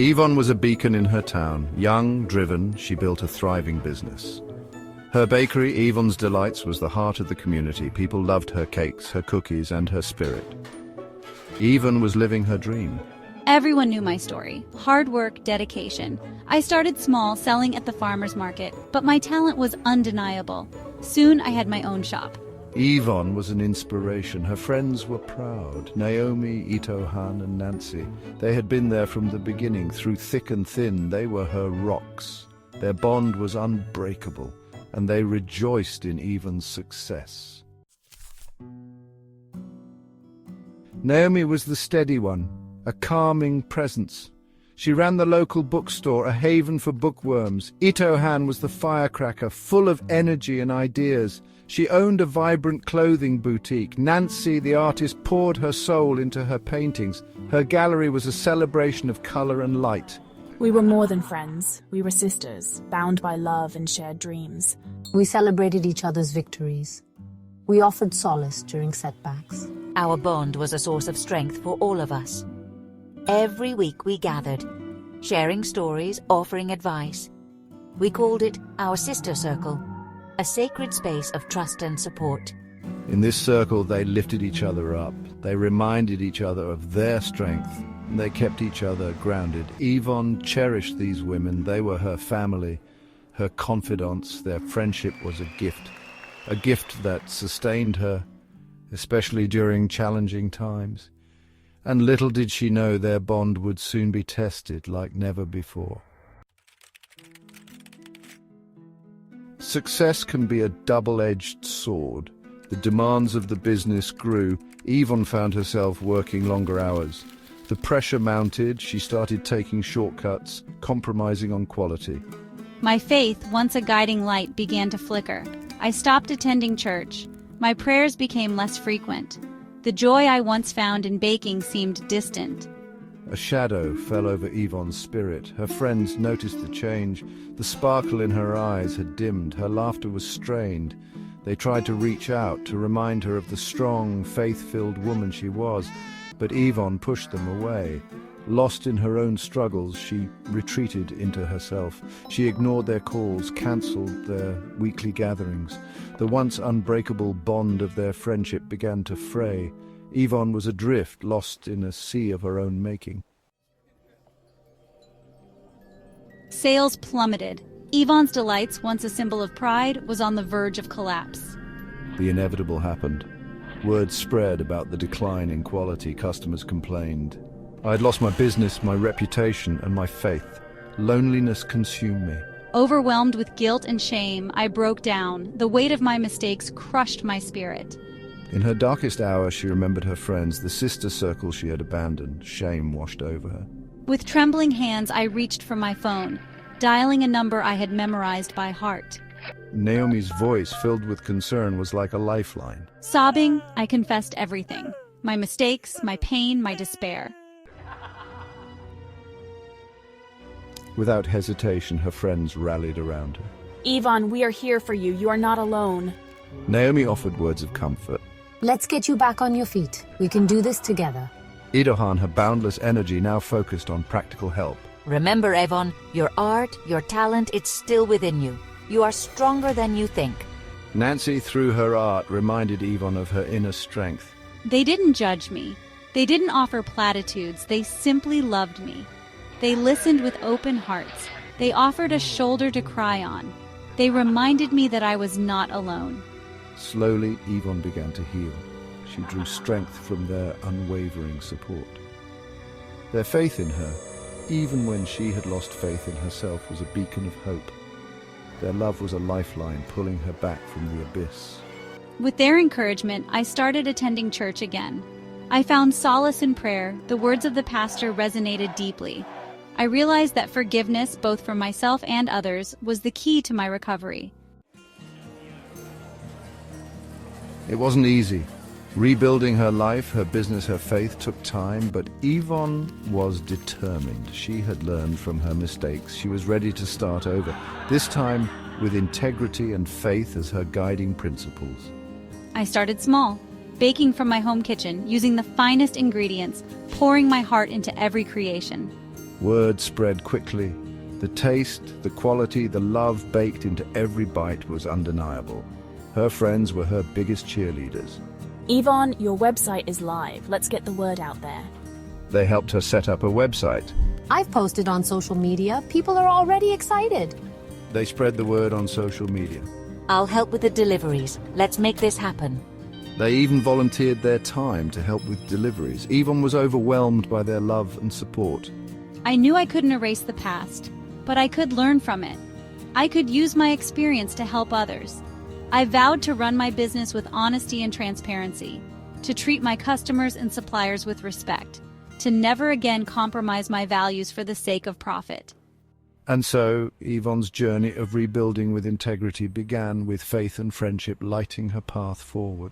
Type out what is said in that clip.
Evon was a beacon in her town. Young, driven, she built a thriving business. Her bakery, Evon's Delights, was the heart of the community. People loved her cakes, her cookies, and her spirit. Evon was living her dream. Everyone knew my story. Hard work, dedication. I started small, selling at the farmer's market, but my talent was undeniable. Soon I had my own shop. Evon was an inspiration. Her friends were proud. Naomi, Itohan, and Nancy. They had been there from the beginning. Through thick and thin, they were her rocks. Their bond was unbreakable, and they rejoiced in Evon's success. Naomi was the steady one, a calming presence. She ran the local bookstore, a haven for bookworms. Itohan was the firecracker, full of energy and ideas. She owned a vibrant clothing boutique. Nancy, the artist, poured her soul into her paintings. Her gallery was a celebration of color and light. We were more than friends. We were sisters, bound by love and shared dreams. We celebrated each other's victories. We offered solace during setbacks. Our bond was a source of strength for all of us. Every week we gathered, sharing stories, offering advice. We called it our sister circle, a sacred space of trust and support. In this circle, they lifted each other up. They reminded each other of their strength, and they kept each other grounded. Evon cherished these women. They were her family, her confidants. Their friendship was a gift that sustained her, especially during challenging times. And little did she know their bond would soon be tested like never before. Success can be a double-edged sword. The demands of the business grew. Evon found herself working longer hours. The pressure mounted. She started taking shortcuts, compromising on quality. My faith, once a guiding light, began to flicker. I stopped attending church. My prayers became less frequent. The joy I once found in baking seemed distant. A shadow fell over Evon's spirit. Her friends noticed the change. The sparkle in her eyes had dimmed. Her laughter was strained. They tried to reach out, to remind her of the strong, faith-filled woman she was, but Evon pushed them away. Lost in her own struggles, she retreated into herself. She ignored their calls, cancelled their weekly gatherings. The once unbreakable bond of their friendship began to fray. Evon was adrift, lost in a sea of her own making. Sales plummeted. Evon's Delights, once a symbol of pride, was on the verge of collapse. The inevitable happened. Word spread about the decline in quality. Customers complained. I had lost my business, my reputation, and my faith. Loneliness consumed me. Overwhelmed with guilt and shame, I broke down. The weight of my mistakes crushed my spirit. In her darkest hour, she remembered her friends, the sister circle she had abandoned. Shame washed over her. With trembling hands, I reached for my phone, dialing a number I had memorized by heart. Naomi's voice, filled with concern, was like a lifeline. Sobbing, I confessed everything. My mistakes, my pain, my despair. Without hesitation, her friends rallied around her. Evon, we are here for you. You are not alone. Naomi offered words of comfort. Let's get you back on your feet. We can do this together. Idohan, her boundless energy, now focused on practical help. Remember, Evon, your art, your talent, it's still within you. You are stronger than you think. Nancy, through her art, reminded Evon of her inner strength. They didn't judge me. They didn't offer platitudes. They simply loved me. They listened with open hearts. They offered a shoulder to cry on. They reminded me that I was not alone. Slowly, Evon began to heal. She drew strength from their unwavering support. Their faith in her, even when she had lost faith in herself, was a beacon of hope. Their love was a lifeline pulling her back from the abyss. With their encouragement, I started attending church again. I found solace in prayer. The words of the pastor resonated deeply. I realized that forgiveness, both for myself and others, was the key to my recovery. It wasn't easy. Rebuilding her life, her business, her faith took time, but Evon was determined. She had learned from her mistakes. She was ready to start over, this time with integrity and faith as her guiding principles. I started small, baking from my home kitchen, using the finest ingredients, pouring my heart into every creation. Word spread quickly. The taste, the quality, the love baked into every bite was undeniable. Her friends were her biggest cheerleaders. Evon, your website is live. Let's get the word out there. They helped her set up a website. I've posted on social media. People are already excited. They spread the word on social media. I'll help with the deliveries. Let's make this happen. They even volunteered their time to help with deliveries. Evon was overwhelmed by their love and support. I knew I couldn't erase the past, but I could learn from it. I could use my experience to help others. I vowed to run my business with honesty and transparency, to treat my customers and suppliers with respect, to never again compromise my values for the sake of profit. And so, Evon's journey of rebuilding with integrity began, with faith and friendship lighting her path forward.